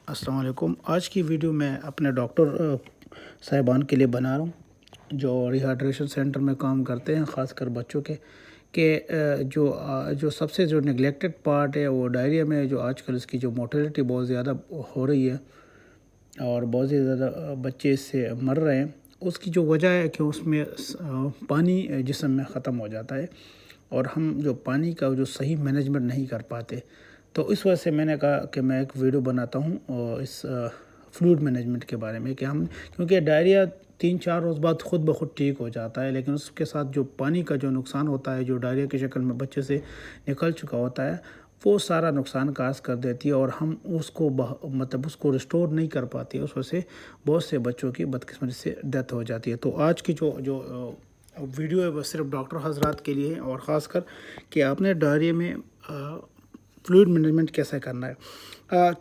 السلام علیکم۔ آج کی ویڈیو میں اپنے ڈاکٹر صاحبان کے لیے بنا رہا ہوں جو ریہائیڈریشن سینٹر میں کام کرتے ہیں، خاص کر بچوں کے کہ جو سب سے نگلیکٹڈ پارٹ ہے وہ ڈائریا میں، جو آج کل اس کی جو موٹیلٹی بہت زیادہ ہو رہی ہے اور بہت زیادہ بچے اس سے مر رہے ہیں۔ اس کی جو وجہ ہے کہ اس میں پانی جسم میں ختم ہو جاتا ہے اور ہم جو پانی کا جو صحیح مینجمنٹ نہیں کر پاتے، تو اس وجہ سے میں نے کہا کہ میں ایک ویڈیو بناتا ہوں اور اس فلوئڈ مینجمنٹ کے بارے میں کہ کیونکہ ڈائریا 3-4 روز بعد خود بخود ٹھیک ہو جاتا ہے، لیکن اس کے ساتھ جو پانی کا جو نقصان ہوتا ہے، جو ڈائریا کی شکل میں بچے سے نکل چکا ہوتا ہے، وہ سارا نقصان کاز کر دیتی ہے اور ہم اس کو اس کو ریسٹور نہیں کر پاتے۔ اس وجہ سے بہت سے بچوں کی بدقسمتی سے ڈیتھ ہو جاتی ہے۔ تو آج کی جو ویڈیو ہے وہ صرف ڈاکٹر حضرات کے لیے ہے، اور خاص کر کہ آپ نے ڈائریا میں فلوئڈ مینجمنٹ کیسے کرنا ہے۔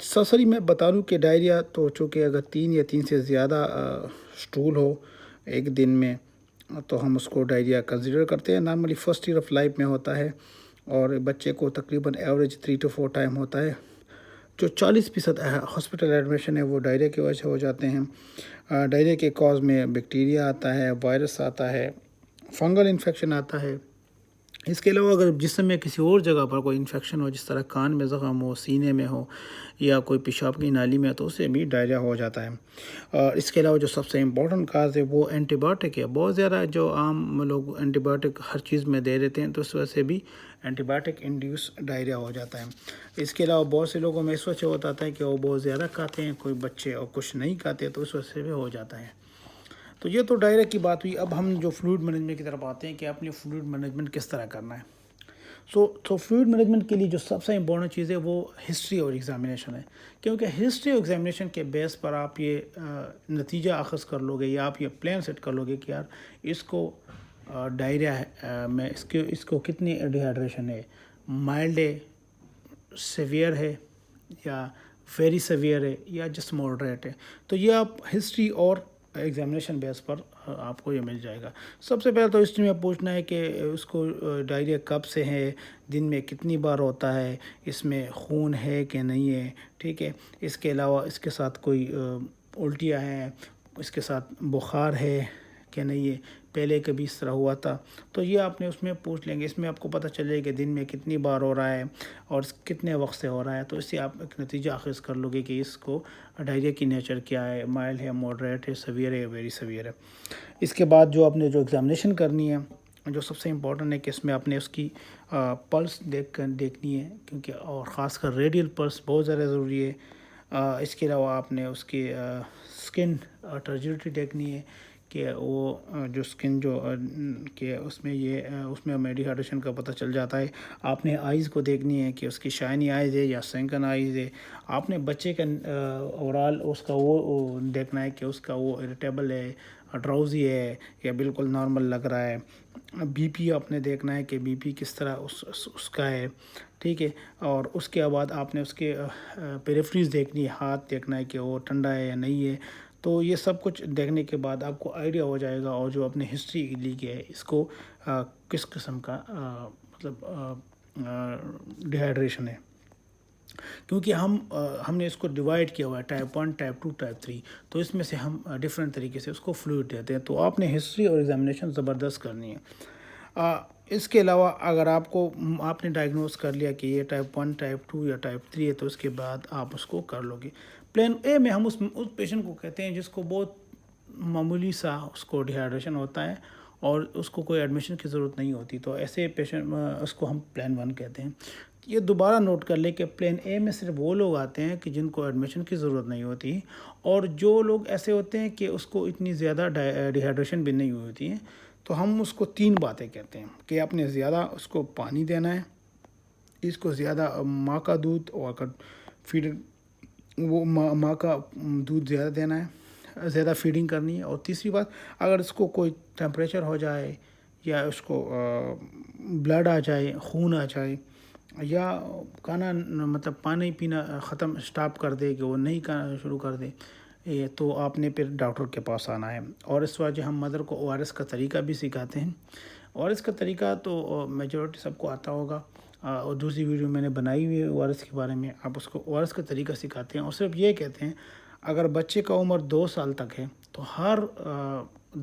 سرسری میں بتا دوں کہ ڈائریا تو چونکہ اگر 3 یا 3 سے زیادہ سٹول ہو ایک دن میں تو ہم اس کو ڈائریا کنسیڈر کرتے ہیں۔ Normally first year of life میں ہوتا ہے اور بچے کو تقریباً ایوریج 3 to 4 ٹائم ہوتا ہے۔ جو 40% ہاسپٹل ایڈمیشن ہے وہ ڈائریا کی وجہ سے ہو جاتے ہیں۔ ڈائریا کے کاز میں بیکٹیریا آتا ہے، وائرس آتا ہے، فنگل انفیکشن آتا ہے۔ اس کے علاوہ اگر جسم میں کسی اور جگہ پر کوئی انفیکشن ہو، جس طرح کان میں زخم ہو، سینے میں ہو یا کوئی پیشاب کی نالی میں، تو اس سے بھی ڈائریا ہو جاتا ہے۔ اور اس کے علاوہ جو سب سے امپورٹنٹ کاز ہے وہ اینٹی بایوٹک ہے۔ بہت زیادہ جو عام لوگ اینٹی بایوٹک ہر چیز میں دے دیتے ہیں، تو اس وجہ سے بھی اینٹی بایوٹک انڈیوس ڈائریا ہو جاتا ہے۔ اس کے علاوہ بہت سے لوگوں میں اس وجہ سے ہوتا ہے کہ وہ بہت زیادہ کھاتے ہیں، کوئی بچے اور کچھ نہیں کھاتے، تو اس وجہ سے بھی ہو جاتا ہے۔ تو یہ تو ڈائریا کی بات ہوئی۔ اب ہم جو فلوئڈ مینجمنٹ کی طرف آتے ہیں کہ اپنی فلوئڈ مینجمنٹ کس طرح کرنا ہے۔ تو فلوئڈ مینجمنٹ کے لیے جو سب سے امپورٹنٹ چیز ہے وہ ہسٹری اور ایگزامینیشن ہے، کیونکہ ہسٹری اور ایگزامینیشن کے بیس پر آپ یہ نتیجہ اخذ کر لو گے یا آپ یہ پلان سیٹ کر لو گے کہ یار اس کو ڈائریا ہے میں اس کو کتنی ڈیہائیڈریشن ہے، مائلڈ ہے، سیویئر ہے یا ویری سیویئر ہے یا جسٹ ماڈریٹ ہے۔ تو یہ آپ ہسٹری اور ایگزامینیشن بیس پر آپ کو یہ مل جائے گا۔ سب سے پہلے تو ہسٹری میں پوچھنا ہے کہ اس کو ڈائریا کب سے ہے، دن میں کتنی بار ہوتا ہے، اس میں خون ہے کہ نہیں ہے، ٹھیک ہے۔ اس کے علاوہ اس کے ساتھ کوئی الٹیاں ہیں، اس کے ساتھ بخار ہے کہ نہیں ہے، پہلے کبھی اس طرح ہوا تھا، تو یہ آپ نے اس میں پوچھ لیں گے۔ اس میں آپ کو پتہ چلے کہ دن میں کتنی بار ہو رہا ہے اور کتنے وقت سے ہو رہا ہے، تو اس سے آپ ایک نتیجہ اخذ کر لو گے کہ اس کو ڈائریا کی نیچر کیا ہے، مائلڈ ہے، ماڈریٹ ہے، سیویئر ہے یا ویری سیویئر ہے۔ اس کے بعد جو آپ نے جو ایگزامینیشن کرنی ہے، جو سب سے امپورٹنٹ ہے کہ اس میں آپ نے اس کی پلس دیکھنی ہے، کیونکہ اور خاص کر ریڈیل پلس بہت زیادہ ضروری ہے۔ اس کے علاوہ آپ نے اس کی سکن ٹرجیڈیٹی دیکھنی ہے کہ وہ جو سکن جو کہ اس میں ہمیں ڈیہائیڈریشن کا پتہ چل جاتا ہے۔ آپ نے آئیز کو دیکھنی ہے کہ اس کی شائنی آئیز ہے یا سینکن آئیز ہے۔ آپ نے بچے کا اوورال اس کا وہ دیکھنا ہے کہ اس کا وہ اریٹیبل ہے، ڈراؤزی ہے یا بالکل نارمل لگ رہا ہے۔ بی پی آپ نے دیکھنا ہے کہ بی پی کس طرح اس کا ہے، ٹھیک ہے۔ اور اس کے بعد آپ نے اس کے پیریفریز دیکھنی ہے، ہاتھ دیکھنا ہے کہ وہ ٹھنڈا ہے یا نہیں ہے۔ تو یہ سب کچھ دیکھنے کے بعد آپ کو آئیڈیا ہو جائے گا، اور جو اپنے ہسٹری لی ہے اس کو کس قسم کا ڈیہائیڈریشن ہے، کیونکہ ہم نے اس کو ڈیوائڈ کیا ہوا ہے ٹائپ 1، ٹائپ 2، ٹائپ 3، تو اس میں سے ہم ڈیفرنٹ طریقے سے اس کو فلوئڈ دیتے ہیں۔ تو آپ نے ہسٹری اور ایگزامینیشن زبردست کرنی ہے۔ اس کے علاوہ اگر آپ نے ڈائگنوز کر لیا کہ یہ ٹائپ 1، ٹائپ 2 یا ٹائپ 3 ہے، تو اس کے بعد آپ اس کو کر لو گے۔ پلان اے میں ہم اس پیشنٹ کو کہتے ہیں جس کو بہت معمولی سا اس کو ڈیہائیڈریشن ہوتا ہے اور اس کو کوئی ایڈمیشن کی ضرورت نہیں ہوتی، تو ایسے پیشنٹ اس کو ہم پلان 1 کہتے ہیں۔ یہ دوبارہ نوٹ کر لیں کہ پلان اے میں صرف وہ لوگ آتے ہیں کہ جن کو ایڈمیشن کی ضرورت نہیں ہوتی، اور جو لوگ ایسے ہوتے ہیں کہ اس کو اتنی زیادہ ڈیہائیڈریشن بھی نہیں ہوتی ہے، تو ہم اس کو 3 باتیں کہتے ہیں کہ آپ نے زیادہ اس کو پانی دینا ہے، اس کو زیادہ ماں کا دودھ اور ماں کا دودھ زیادہ دینا ہے، زیادہ فیڈنگ کرنی ہے، اور تیسری بات اگر اس کو کوئی ٹیمپریچر ہو جائے یا اس کو بلڈ آ جائے، خون آ جائے، یا کھانا پانی پینا سٹاپ کر دے کہ وہ نہیں کھانا شروع کر دے، تو آپ نے پھر ڈاکٹر کے پاس آنا ہے۔ اور اس وجہ ہم مدر کو ORS کا طریقہ بھی سکھاتے ہیں۔ ORS کا طریقہ تو میجورٹی سب کو آتا ہوگا۔ اور دوسری ویڈیو میں نے بنائی ہوئی ہے او آر ایس کے بارے میں. آپ اس کو او آر ایس کا طریقہ سکھاتے ہیں اور صرف یہ کہتے ہیں اگر بچے کا عمر 2 سال تک ہے تو ہر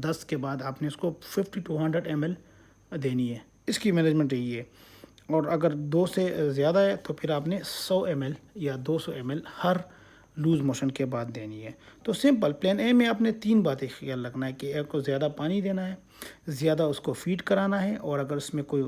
10 کے بعد آپ نے اس کو 50 to 100 ml دینی ہے. اس کی مینجمنٹ یہی ہے. اور اگر 2 سے زیادہ ہے تو پھر آپ نے 100 ml یا 200 ml ہر لوز موشن کے بعد دینی ہے. تو سمپل پلان اے میں آپ نے 3 باتیں خیال رکھنا ہے کہ ایک کو زیادہ پانی دینا ہے, زیادہ اس کو فیڈ کرانا ہے, اور اگر اس میں کوئی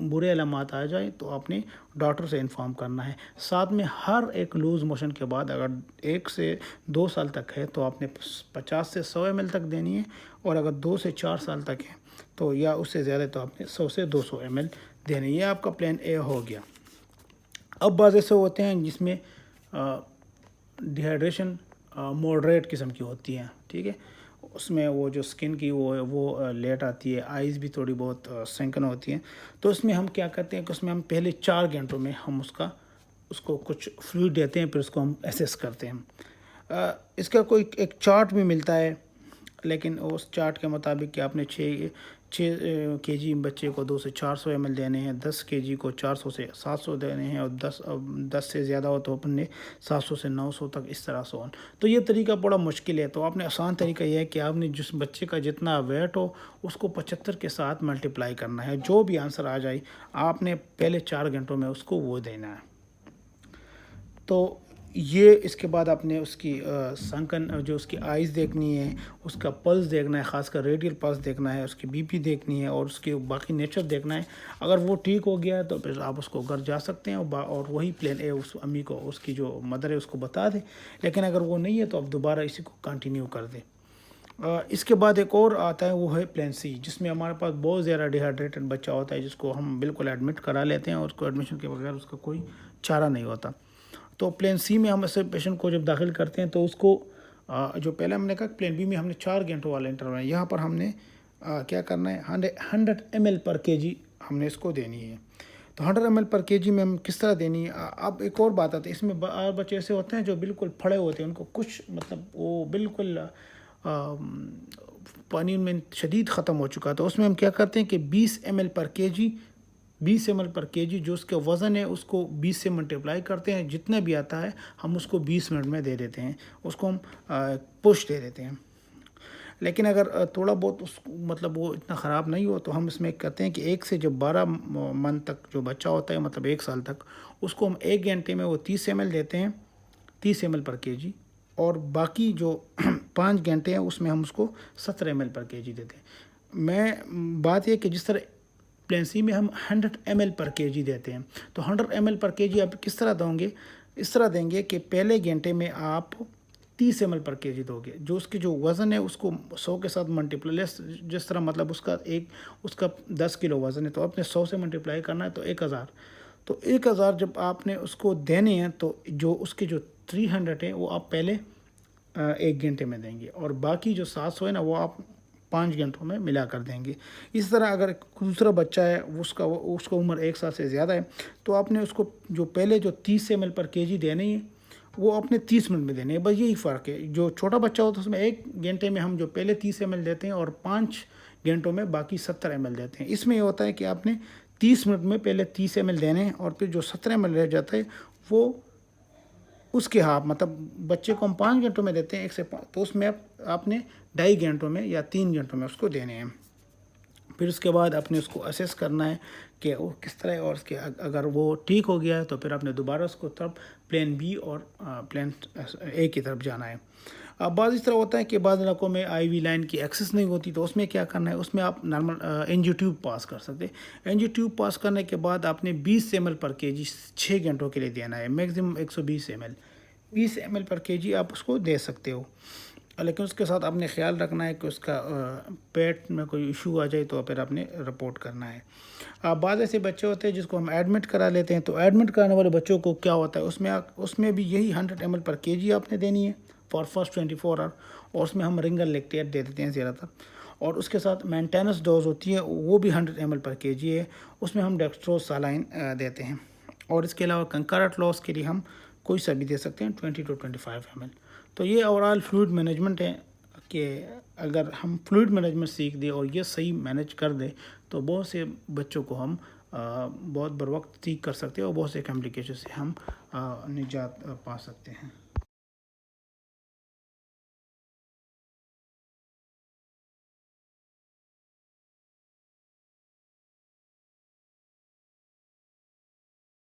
برے علامات آ جائے تو آپ نے ڈاکٹر سے انفارم کرنا ہے. ساتھ میں ہر ایک لوز موشن کے بعد اگر 1 سے 2 سال تک ہے تو آپ نے 50 سے 100 ml تک دینی ہے, اور اگر 2 سے 4 سال تک ہے تو یا اس سے زیادہ تو آپ نے 100 سے 200 ml دینے. یہ آپ کا پلان اے ہو گیا. اب بعض ایسے ہوتے ہیں جس میں ڈی ہائیڈریشن ماڈریٹ قسم کی ہوتی ہیں, ٹھیک ہے. اس میں وہ جو سکن کی وہ لیٹ آتی ہے, آئیز بھی تھوڑی بہت سینکن ہوتی ہیں. تو اس میں ہم کیا کرتے ہیں کہ اس میں ہم پہلے 4 گھنٹوں میں ہم اس کو کچھ فلوئڈ دیتے ہیں, پھر اس کو ہم ایسیس کرتے ہیں. اس کا کوئی ایک چارٹ بھی ملتا ہے, لیکن اس چارٹ کے مطابق کہ آپ نے 6 کے جی بچے کو 200 سے 400 ml دینے ہیں, 10 کے جی کو 400 سے 700 دینے ہیں, اور 10 سے زیادہ ہو تو اپن نے 700 سے 900 تک اس طرح سے. تو یہ طریقہ بڑا مشکل ہے. تو آپ نے آسان طریقہ یہ ہے کہ آپ نے جس بچے کا جتنا ویٹ ہو اس کو 75 کے ساتھ ملٹیپلائی کرنا ہے. جو بھی آنسر آ جائے آپ نے پہلے 4 گھنٹوں میں اس کو وہ دینا ہے. تو یہ اس کے بعد آپ نے اس کی سنکن جو اس کی آئیز دیکھنی ہے, اس کا پلس دیکھنا ہے, خاص کر ریڈیل پلس دیکھنا ہے, اس کی بی پی دیکھنی ہے, اور اس کے باقی نیچر دیکھنا ہے. اگر وہ ٹھیک ہو گیا ہے تو پھر آپ اس کو گھر جا سکتے ہیں, اور وہی پلان اے اس امی کو, اس کی جو مدر ہے اس کو بتا دیں. لیکن اگر وہ نہیں ہے تو آپ دوبارہ اسی کو کنٹینیو کر دیں. اس کے بعد ایک اور آتا ہے, وہ ہے پلان سی, جس میں ہمارے پاس بہت زیادہ ڈی ہائیڈریٹڈ بچہ ہوتا ہے جس کو ہم بالکل ایڈمٹ کرا لیتے ہیں, اور اس کو ایڈمیشن کے بغیر اس کا کوئی چارہ نہیں ہوتا. تو پلان سی میں ہم ایسے پیشنٹ کو جب داخل کرتے ہیں تو اس کو جو پہلے ہم نے کہا پلان بی میں ہم نے 4 گھنٹوں والا انٹرول ہے, یہاں پر ہم نے کیا کرنا ہے 100 ml پر کے جی ہم نے اس کو دینی ہے. تو 100 ml پر کے جی میں ہم کس طرح دینی ہے. اب ایک اور بات آتی ہے, اس میں بچے ایسے ہوتے ہیں جو بالکل پھڑے ہوتے ہیں, ان کو کچھ مطلب وہ بالکل پانی میں شدید ختم ہو چکا. تو اس میں ہم کیا کرتے ہیں کہ 20 ml پر کے جی 20 ml پر کے جی جو اس کا وزن ہے اس کو 20 سے ملٹیپلائی کرتے ہیں, جتنا بھی آتا ہے ہم اس کو 20 منٹ میں دے دیتے ہیں, اس کو ہم پش دے دیتے ہیں. لیکن اگر تھوڑا بہت مطلب وہ اتنا خراب نہیں ہو تو ہم اس میں کہتے ہیں کہ 1 سے جب 12 منتھ تک جو بچہ ہوتا ہے, مطلب 1 سال تک, اس کو ہم 1 گھنٹے میں وہ 30 ml دیتے ہیں, 30 ml پر کے جی, اور باقی جو 5 گھنٹے ہیں اس میں ہم اس کو 70 ml پر کے جی دیتے ہیں. میں بات یہ کہ جس طرح پلان سی میں ہم 100 ml پر کے جی دیتے ہیں, تو 100 ml پر کے جی آپ کس طرح دوں گے, اس طرح دیں گے کہ پہلے گھنٹے میں آپ 30 ml پر کے جی دو گے, جو اس کی جو وزن ہے اس کو 100 کے ساتھ ملٹیپلائی, جس طرح مطلب اس کا 10 کلو وزن ہے تو آپ نے 100 سے ملٹیپلائی کرنا ہے تو 1000. تو 1000 جب آپ نے اس کو دینے ہیں تو جو اس کے جو 300 ہیں وہ آپ پہلے 1 گھنٹے میں دیں گے, اور باقی جو 700 ہے نا وہ آپ 5 گھنٹوں میں ملا کر دیں گے. اس طرح اگر دوسرا بچہ ہے اس کا عمر 1 سال سے زیادہ ہے تو آپ نے اس کو جو پہلے جو 30 ml پر کے جی دینے ہیں وہ آپ نے 30 منٹ میں دینے ہیں. بس یہی فرق ہے. جو چھوٹا بچہ ہوتا ہے اس میں 1 گھنٹے میں ہم جو پہلے 30 ml دیتے ہیں اور 5 گھنٹوں میں باقی 70 ml دیتے ہیں. اس میں یہ ہوتا ہے کہ آپ نے 30 منٹ میں پہلے 30 ml دینے ہیں, اور پھر جو 70 ml رہ جاتا ہے وہ اس کے ہاف, مطلب بچے کو ہم 5 گھنٹوں میں دیتے ہیں 1 سے 5, تو اس میں آپ نے 2.5 گھنٹوں میں یا 3 گھنٹوں میں اس کو دینے ہیں. پھر اس کے بعد آپ نے اس کو اسیس کرنا ہے کہ وہ کس طرح ہے, اور اس کے اگر وہ ٹھیک ہو گیا ہے تو پھر آپ نے دوبارہ اس کو طرف پلان بی اور پلان اے کی طرف جانا ہے. اب بعض اس طرح ہوتا ہے کہ بعض علاقوں میں آئی وی لائن کی ایکسس نہیں ہوتی, تو اس میں کیا کرنا ہے, اس میں آپ نارمل انجیو ٹیوب پاس کر سکتے ہیں. انجیو ٹیوب پاس کرنے کے بعد آپ نے 20 ml پر کے جی 6 گھنٹوں کے لیے دینا ہے, میکسیمم 120 ml. 20 ml پر کے جی آپ اس کو دے سکتے ہو, لیکن اس کے ساتھ آپ نے خیال رکھنا ہے کہ اس کا پیٹ میں کوئی ایشو آ جائے تو پھر آپ نے رپورٹ کرنا ہے. بعض ایسے بچے ہوتے ہیں جس کو ہم ایڈمٹ کرا لیتے ہیں, تو ایڈمٹ کرانے والے بچوں کو کیا ہوتا ہے, اس میں بھی یہی 100 ml پر کے جی آپ نے دینی ہے فار فرسٹ 24 آور, اور اس میں ہم رنگر لیکٹیٹ دے دیتے ہیں زیادہ تر, اور اس کے ساتھ مینٹیننس ڈوز ہوتی ہے وہ بھی 100 ml پر کے جی ہے, اس میں ہم ڈیکسٹروز سالائن دیتے ہیں. اور اس کے علاوہ کنکارٹ لاس کے لیے ہم کوئی سا بھی دے سکتے ہیں 20 to 25 ml. تو یہ اوورال فلوئڈ مینجمنٹ ہے کہ اگر ہم فلوئڈ مینجمنٹ سیکھ دیں اور یہ صحیح مینج کر دیں تو بہت سے بچوں کو ہم بہت بروقت ٹھیک کر سکتے ہیں اور بہت سے کمپلیکیشن سے ہم نجات پا سکتے ہیں۔